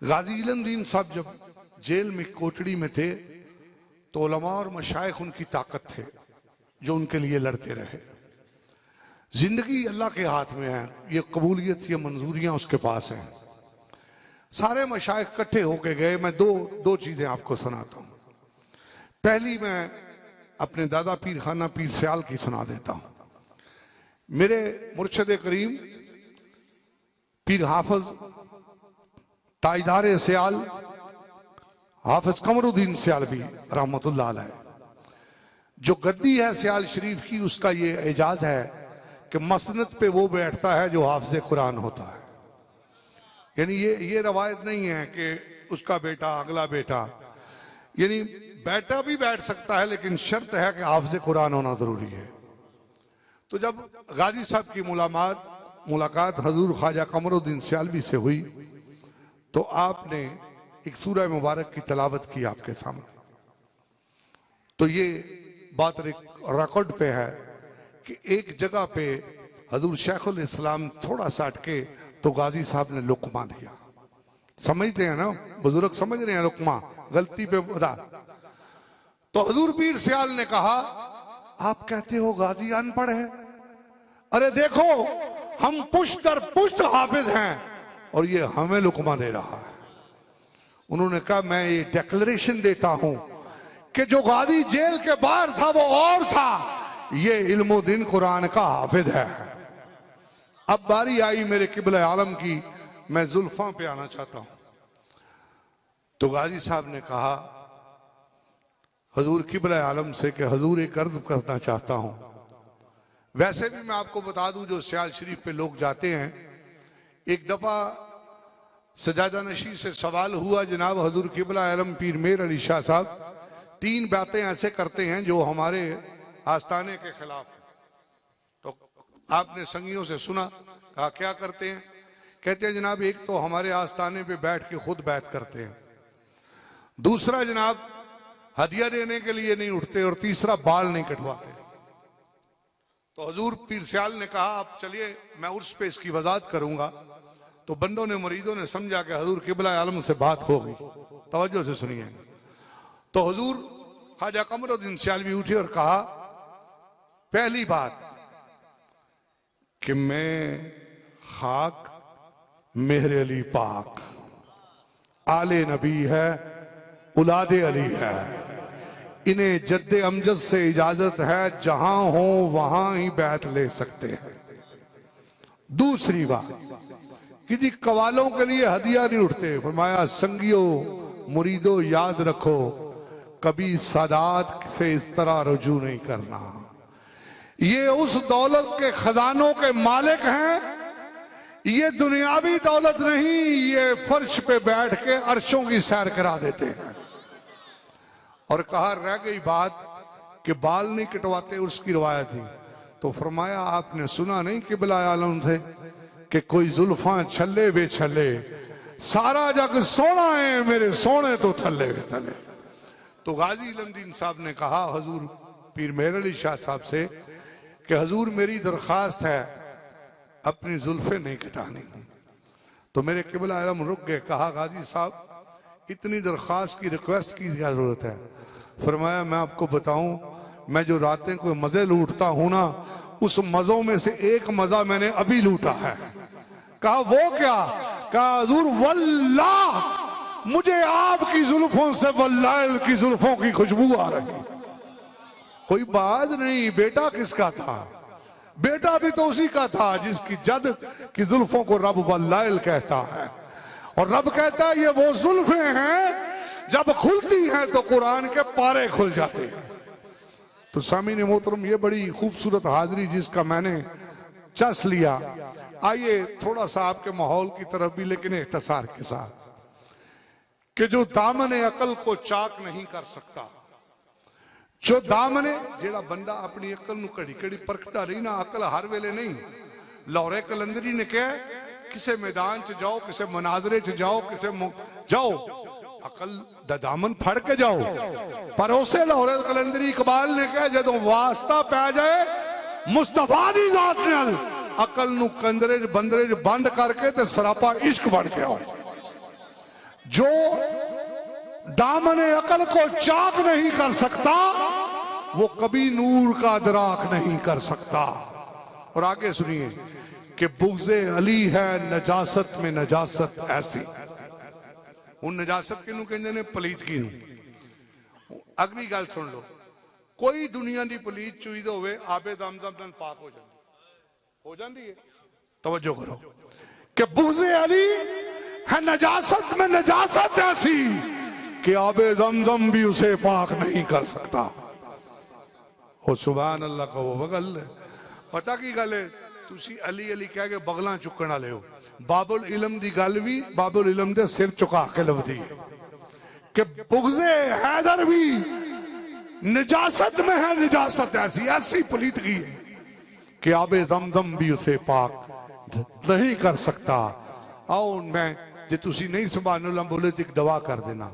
गाजी इल्मुद्दीन साहब जब जेल में कोटड़ी में थे तो उलमा और मशाइख उनकी ताकत थे जो उनके लिए लड़ते रहे। जिंदगी अल्लाह के हाथ में है, ये कबूलियत ये मंजूरियां उसके पास हैं। सारे मशाइख इकट्ठे होके गए। मैं दो चीजें आपको सुनाता हूं। पहली मैं अपने दादा पीर खाना पीर सियाल की सुना देता हूं। मेरे मुर्शद करीम पीर हाफिज ताजदार सियाल हाफिज कमरुद्दीन सियालवी रहमतुल्लाह अलैह, जो गद्दी है सियाल शरीफ की, उसका ये एजाज है कि मसनद पे वो बैठता है जो हाफिज कुरान होता है। यानी ये रवायत नहीं है कि उसका बेटा अगला बेटा, यानी बेटा भी बैठ सकता है लेकिन शर्त है कि हाफिज कुरान होना जरूरी है। तो जब गाजी साहब की मुलाकात हजूर ख्वाजा कमरुद्दीन सियालवी से हुई तो आपने एक सूरह मुबारक की तलावत की आपके सामने। तो ये बात रिकॉर्ड पे है कि एक जगह पे हजूर शेखुल इस्लाम थोड़ा सा अटके तो गाजी साहब ने लुकमा दिया। समझते हैं ना बुजुर्ग, समझ रहे हैं लुकमा गलती पे बता। तो हजूर पीर सियाल ने कहा आप कहते हो गाजी अनपढ़ है, अरे देखो हम पुष्ट दर पुष्ट हाफिज हैं और ये हमें लुकमा दे रहा है। उन्होंने कहा मैं ये डिक्लेरेशन देता हूं कि जो गाजी जेल के बाहर था वो और था, ये इल्मुद्दीन कुरान का हाफिज है। अब बारी आई मेरे किबला आलम की, मैं जुल्फा पे आना चाहता हूं। तो गाजी साहब ने कहा हजूर किबला आलम से कि हजूर एक अर्ज करना चाहता हूं। वैसे भी मैं आपको बता दूं जो सियाल शरीफ पे लोग जाते हैं, एक दफा सजादा नशी से सवाल हुआ जनाब हजूर किबला आलम पीर मेर अली शाह साहब 3 बातें ऐसे करते हैं जो हमारे आस्थाने के खिलाफ है। तो आपने संगियों से सुना, कहा क्या करते हैं? कहते हैं जनाब एक तो हमारे आस्थाने पे बैठ के खुद बैत करते हैं, दूसरा जनाब हदिया देने के लिए नहीं उठते, और तीसरा बाल नहीं कटवाते। तो हजूर पीर सियाल ने कहा आप चलिए मैं उर्स पे इसकी वजाहत करूंगा। तो बंदों ने मुरीदों ने समझा कि हजूर किबला आलम से बात होगी, तवज्जो से सुनिए। तो हजूर ख्वाजा कमरुद्दीन सियालवी उठे और कहा पहली बात कि मैं खाक मेहर अली पाक आले नबी है, उलादे अली है, इन्हें जद्दे अमजद से इजाजत है, जहां हो वहां ही बैत ले सकते हैं। दूसरी बात किसी कवालों के लिए हदिया नहीं उठते। फरमाया संगियो मुरीदो याद रखो कभी सादात से इस तरह रुजू नहीं करना। ये उस दौलत के खजानों के मालिक हैं, ये दुनियावी दौलत नहीं, ये फर्श पे बैठ के अर्शों की सैर करा देते हैं। और कहा रह गई बात कि बाल नहीं कटवाते, उसकी रिवायत थी। तो फरमाया आपने सुना नहीं किबला आलम से कि कोई जुल्फा छल्ले वे छल्ले, सारा जग सोना है मेरे सोने तो थल्ले वे थल्ले। तो गाजी इल्मुद्दीन साहब ने कहा हजूर पीर मेहर अली शाह साहब से कि हजूर मेरी दरखास्त है अपनी जुल्फे नहीं कटानी। तो मेरे किबला आलम रुक गए, कहा गाजी साहब इतनी दरखास्त की रिक्वेस्ट की क्या जरूरत है? फरमाया मैं आपको बताऊं, मैं जो रातें कोई मजे लूटता हूं ना, उस मजों में से एक मजा मैंने अभी लूटा है। कहा वो क्या? कहा हजूर वल्लाह मुझे आपकी जुल्फों से वल्लाह की जुल्फों की खुशबू आ रही। कोई बात नहीं, बेटा किसका था? बेटा भी तो उसी का था जिसकी जद की जुल्फों को रब वल्लाह कहता है। और रब कहता है ये वो जुल्फे हैं जब खुलती हैं तो कुरान के पारे खुल जाते हैं। तो सामीन मोहतरम ये बड़ी खूबसूरत हाजिरी जिसका मैंने चस लिया। आइए थोड़ा सा आपके माहौल की तरफ भी, लेकिन इख्तिसार के साथ कि जो दामने अकल को चाक नहीं कर सकता, जो दामने जेड़ा बंदा अपनी अकल नू घड़ी घड़ी परखता रही ना, अकल हर वेले नहीं। लाहौरे कलंदरी ने कहा किसी मैदान च जाओ, किसी मुनाजरे च जाओ, जाओ अकल दा दामन फड़ के जाओ। पर उसे लाहौरे कलंदरी इकबाल ने कहा जदों वास्ता पै जाए मुस्तफा दी जात नाल, अकल नू कंदरे बंदरे बंद करके ते सरापा इश्क बन के आओ। जो दामने अकल को चाक नहीं कर सकता वो कभी नूर का अदराक नहीं कर सकता। और आगे सुनिए कि बुग़्ज़े अली है नजासत में नजासत ऐसी। उन नजासत किनू कहंदे ने? पलीतगी नू। अगली गल सुन लो, कोई दुनिया की पलीत चीज होवे आबे दमदम नाल पाक हो जाती है। तवज्जो करो कि बुग़्ज़े अली है नजासत में नजासत ऐसी कि आबे दमदम भी उसे पाक नहीं कर सकता। ओ सुभान अल्लाह को बगल पता की गल है, तुसी अली अली कह के बगलां चुकण वाले हो। बाबुल इलम दी गल भी बाबुल इलम दे सिर चुका के लभदी है कि बुग़्ज़े हैदर भी निजासत में है निजासत ऐसी, ऐसी पलीतगी है कि आबे दमदम भी उसे पाक नहीं कर सकता। आओ मैं जे तुसी नहीं सुभान बोले तो एक दवा कर देना।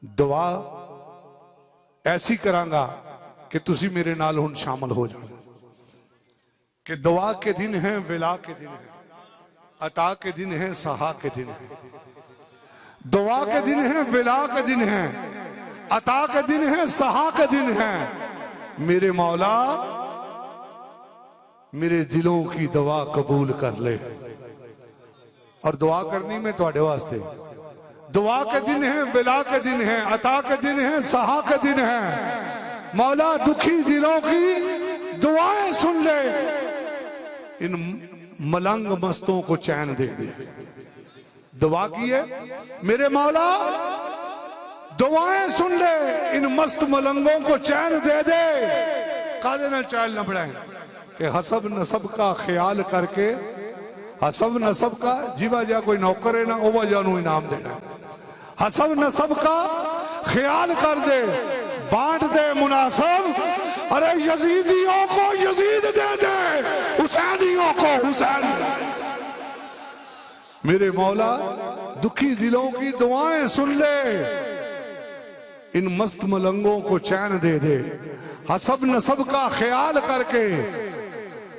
दवा ऐसी करांगा कि तुसी मेरे नाल हुण शामिल हो जाओ कि दुआ के दिन है, विला के दिन है, अता के दिन है, सहा के दिन है। दुआ के दिन है, विला के दिन है, अता के दिन है, सहा के दिन है। मेरे मौला मेरे दिलों की दुआ कबूल कर ले। और दुआ करनी में तुहाडे वास्ते दुआ के दिन है, विला के दिन है, अता के दिन है, सहा के दिन है। मौला दुखी दिलों की दुआएं सुन ले, इन मलंग मस्तों को चैन दे दे। दुआ की है मेरे मौला, दुआएं सुन ले, इन मस्त मलंगों को चैन दे दे। कादे ना चैन न बढ़ाए कि हसब नसब का ख्याल करके, हसब नसब का जीवा जा कोई नौकर है ना ओवा जा नू इनाम देना। हसब नसब का ख्याल कर दे, बांट दे मुनासब। अरे यजीदियों को यजीद दे दे, हुसैनियों को हुसैन दे दे। मेरे मौला दुखी दिलों की दुआएं सुन ले, इन मस्त मलंगों को चैन दे दे। हसब नसब का ख्याल करके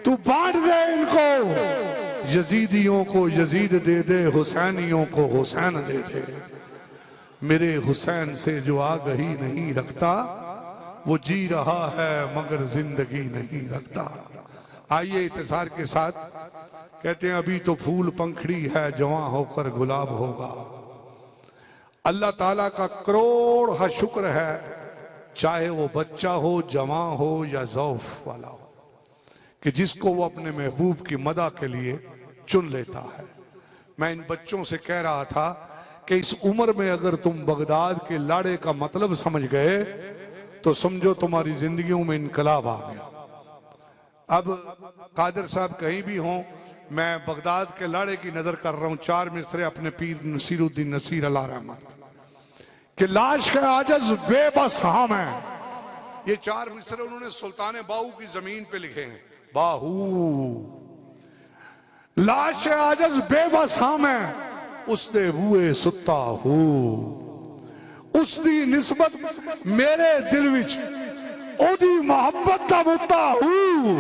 तू बांट दे इनको, यजीदियों को यजीद दे दे, हुसैनियों को हुसैन दे दे। मेरे हुसैन से जो आगही नहीं रखता वो जी रहा है मगर जिंदगी नहीं रखता। आइए इत्तेसार के साथ कहते हैं अभी तो फूल पंखड़ी है, जवां होकर गुलाब होगा। अल्लाह ताला का करोड़ हा शुक्र है, चाहे वो बच्चा हो, जवां हो या ज़ौफ वाला हो, कि जिसको वो अपने महबूब की मदा के लिए चुन लेता है। मैं इन बच्चों से कह रहा था कि इस उम्र में अगर तुम बगदाद के लाड़े का मतलब समझ गए तो समझो तुम्हारी जिंदगियों में इनकलाब आ गया। अब कादर साहब कहीं भी हों, मैं बगदाद के लाड़े की नजर कर रहा हूं। 4 मिसरे अपने पीर नसीरुद्दीन नसीर अल्लाह रहमत कि लाश का आजज बेबस हम है। ये 4 मिसरे उन्होंने सुल्तान बाहू की जमीन पे लिखे हैं। बाहू लाश आजज बेबस हम है, उसने हुए सुता हो, उसकी निस्बत मेरे दिल विच ओदी मोहब्बत दा मुद्दा हूं।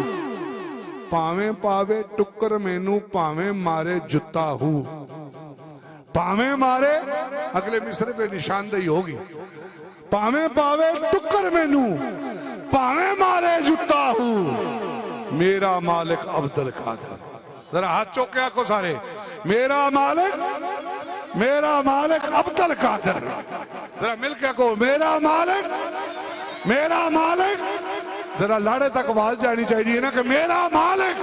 भावें पावे टुक्कर मैनू, भावें मारे जुत्ता हूं। भावें मारे, अगले मिसरे पे निशानदेही होगी। भावें पावे टुक्कर मैनू, भावें मारे जुत्ता हूं। मेरा मालिक अब्दुल कादर। जरा हाथ चौके आखो सारे, मेरा मालिक अब्दुल कादर। जरा मिलके कहो मेरा मालिक। जरा लाड़े तक आवाज जानी चाहिए ना कि मेरा मालिक।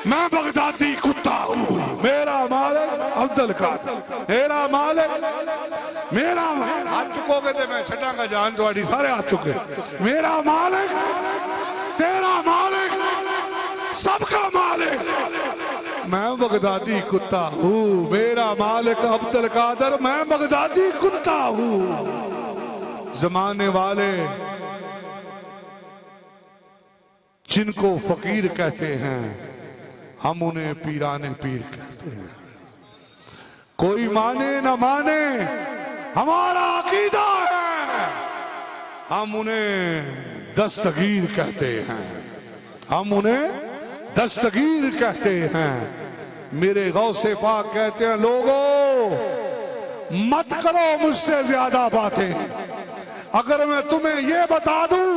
मैं बगदादी कुत्ता हूँ। मेरा मालिक अब्दुल कादर, मेरा हाथ चुकोगे तो मैं छड़ांगा जान थोड़ी। सारे हाथ चुके। मेरा मालिक, तेरा मालिक, सबका मालिक मैं बगदादी कुत्ता हूँ। मेरा मालिक अब्दुल कादर, मैं बगदादी कुत्ता हूँ। जमाने वाले जिनको फकीर कहते हैं, हम उन्हें पीराने पीर कहते हैं। कोई माने न माने हमारा अकीदा है, हम उन्हें दस्तगीर कहते हैं। दस्तगीर कहते हैं। मेरे गौसे पाक कहते हैं, लोगों मत करो मुझसे ज्यादा बातें। अगर मैं तुम्हें ये बता दूं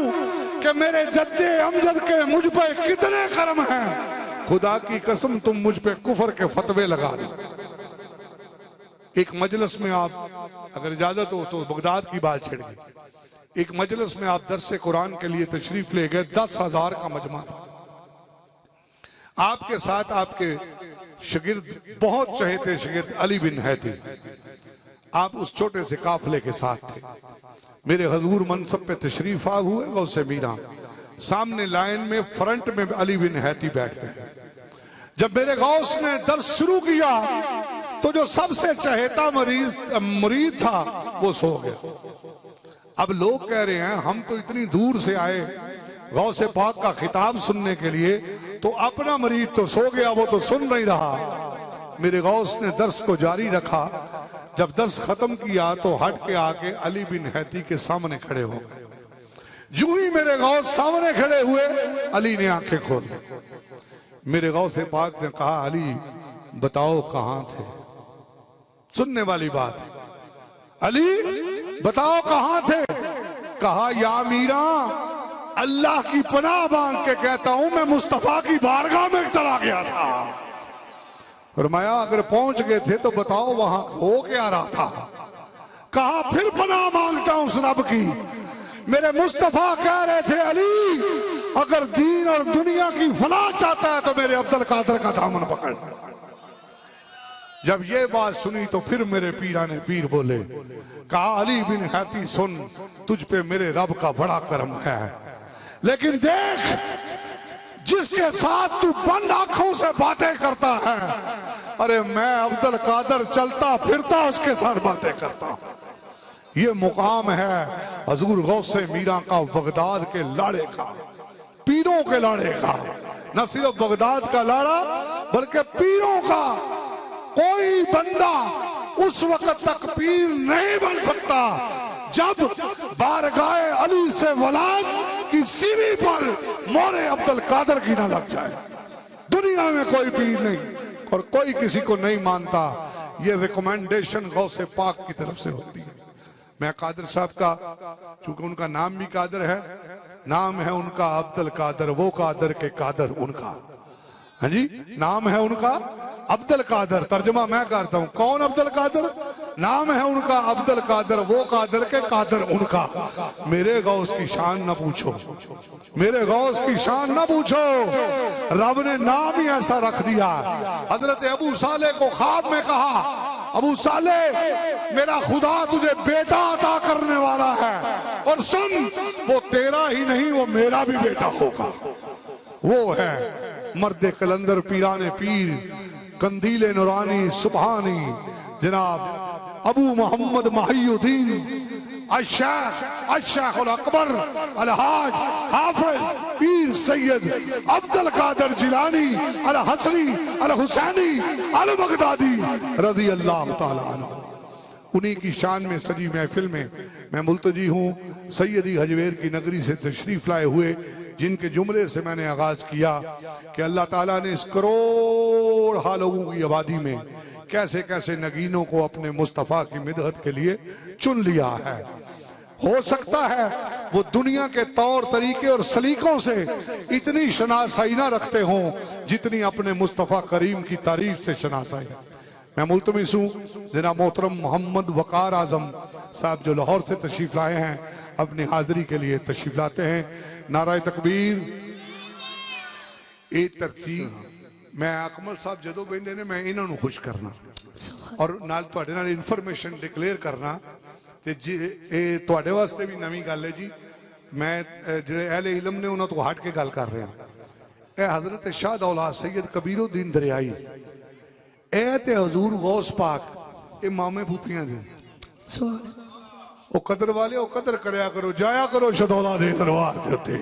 कि मेरे जद्दे अमजद के मुझ पे कितने कर्म हैं, खुदा की कसम तुम मुझ पे कुफर के फतवे लगा दो। एक मजलिस में आप, अगर इजाजत हो तो बगदाद की बात छिड़ गई, एक मजलिस में आप दरसे कुरान के लिए तशरीफ ले गए, 10,000 का मजमा था। आपके साथ आपके शागिर्द, बहुत चहेते शागिर्द अली बिन हैती, आप उस छोटे से काफिले के साथ थे। मेरे हजूर मनसब पे तशरीफ आ हुए, गौसे मीरा सामने लाइन में फ्रंट में अली बिन हैती बैठ गए। जब मेरे गौस ने दर्स शुरू किया तो जो सबसे चहेता मुरीद था वो सो गया। अब लोग कह रहे हैं हम तो इतनी दूर से आए गौसे पाक का खिताब सुनने के लिए, तो अपना मरीद तो सो गया, वो तो सुन नहीं रहा। मेरे गौस ने दर्स को जारी रखा। जब दर्स खत्म किया तो हट के आके अली बिन हैती के सामने खड़े हो गए। जो ही मेरे गौस सामने खड़े हुए, अली ने आंखें खोल दी। मेरे गौसे पाक ने कहा, अली बताओ कहां थे? सुनने वाली बात है, अली बताओ कहां थे? कहा, या मीरा अल्लाह की पनाह मांग के कहता हूं, मैं मुस्तफा की बारगाह में चला गया था। फरमाया, अगर पहुंच गए थे तो बताओ वहां हो क्या रहा था? कहा, फिर पनाह मांगता हूं उस रब की, मेरे मुस्तफा कह रहे थे, अली अगर दीन और दुनिया की फलाह चाहता है तो मेरे अब्दुल कादर का दामन पकड़। जब ये बात सुनी तो फिर मेरे पीराने पीर बोले, कहा, अली बिन हैती सुन, तुझ पे मेरे रब का बड़ा करम है, लेकिन देख जिसके साथ तू बंद आंखों से बातें करता है, अरे मैं अब्दुल कादर चलता फिरता उसके साथ बातें करता हूं। ये मुकाम है हजूर गौसे मीरा का, बगदाद के लाड़े का, पीरों के लाड़े का। न सिर्फ बगदाद का लाड़ा बल्कि पीरों का। कोई बंदा उस वक्त तक पीर नहीं बन सकता जब बारगाहे अली से वलाद की सीवी पर मोरे अब्दुल कादर की ना लग जाए। दुनिया में कोई पीर नहीं और कोई किसी को नहीं मानता। ये रिकमेंडेशन गौसे पाक की तरफ से होती है। मैं कादर साहब का, चूंकि उनका नाम भी कादर है, नाम है उनका अब्दुल कादर, वो कादर के कादर उनका, हाँ जी, नाम है उनका अब्दुल कादर। तर्जुमा मैं करता हूं, कौन अब्दुल कादर? नाम है उनका अब्दुल कादर, वो कादर के कादर उनका। मेरे गौस की शान ना पूछो, मेरे गौस की शान ना पूछो, रब ने नाम ही ऐसा रख दिया। हजरत अबू साले को ख्वाब में कहा, अबू साले मेरा खुदा तुझे बेटा अता करने वाला है, और सुन वो तेरा ही नहीं वो मेरा भी बेटा होगा। वो है मर्द कलंदर पीराने पीर, कंदीले नूरानी सुबहानी, जनाब अबू मोहम्मद महियुद्दीन अशेख अकबर अलहाज हाफिज पीर सैयद अब्दुल कादर जिलानी अल हसनी अल हुसैनी अल बगदादी रज़ी अल्लाह तआला अन्हु। उन्हीं की शान में सजी महफिल में मैं मुल्तजी हूँ सैयदी हजवेर की नगरी से तशरीफ लाए हुए, जिनके जुमले से मैंने आगाज किया कि अल्लाह ताला ने इस करोड़ लोगों की आबादी में कैसे कैसे नगीनों को अपने मुस्तफ़ा की मिदहत के लिए चुन लिया है। हो सकता है वो दुनिया के तौर तरीके और सलीकों से इतनी शनासाई ना रखते हों जितनी अपने मुस्तफ़ा करीम की तारीफ से शनासाई। मैं मुल्तमिस हूँ जनाब मोहतरम मोहम्मद वकार आजम साहब जो लाहौर से तशरीफ लाए हैं, अपनी हाजिरी के लिए तशरीफ लाते हैं। नाराए तकबीर। ए तरतीब मैं अकमल साहब जदों बहते ने मैं इन्हों खुश करना और नाल तुहाडे नाल इन्फॉर्मेशन डिक्लेयर करना ते जी ए तुहाडे वास्ते भी नवी गल है जी। मैं जिहड़े अहले इलम ने उन्होंने तो हट के गल कर रहे हैं। ए हजरत शाह दौलाद सैयद कबीरुद्दीन दरियाई ए ते हजूर गौस पाक ए मामे फूफियां दे ओ कदर वाले ओ कदर करया करो, जाया करो शदौला दे दरबार दे उत्ते।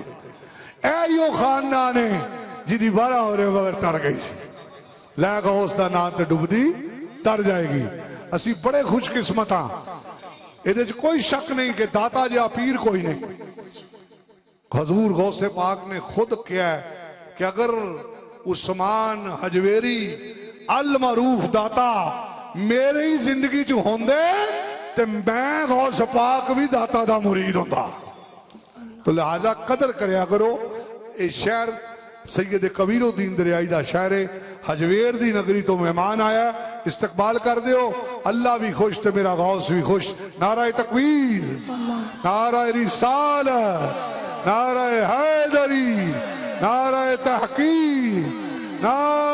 ए यो खानदान है जिदी 12 हो रहे बगैर तर गई सी, लै गौस दा नाम ते डुबदी तर जाएगी। असी बड़े खुशकिस्मत हाँ, इहदे च कोई शक नहीं कि दाता जिहा पीर कोई नहीं। हजूर गौसे पाक ने खुद कहा कि अगर उस्मान हजवेरी अल मरूफ दाता मेरी ही जिंदगी च होंदे ते मैं गौस पाक भी दाता दा मुरीद होंदा। तो लिहाजा कदर करया करो। ये शहर सैयद कबीरुद्दीन दरियाई दा शहर है। हजवेर दी नगरी तो मेहमान आया, इस्तकबाल कर दियो। अल्लाह भी खुश ते मेरा गौस भी खुश। नाराए तकबीर, नाराए रिसालत, नाराए हैदरी, नाराए तहकीर, नाराए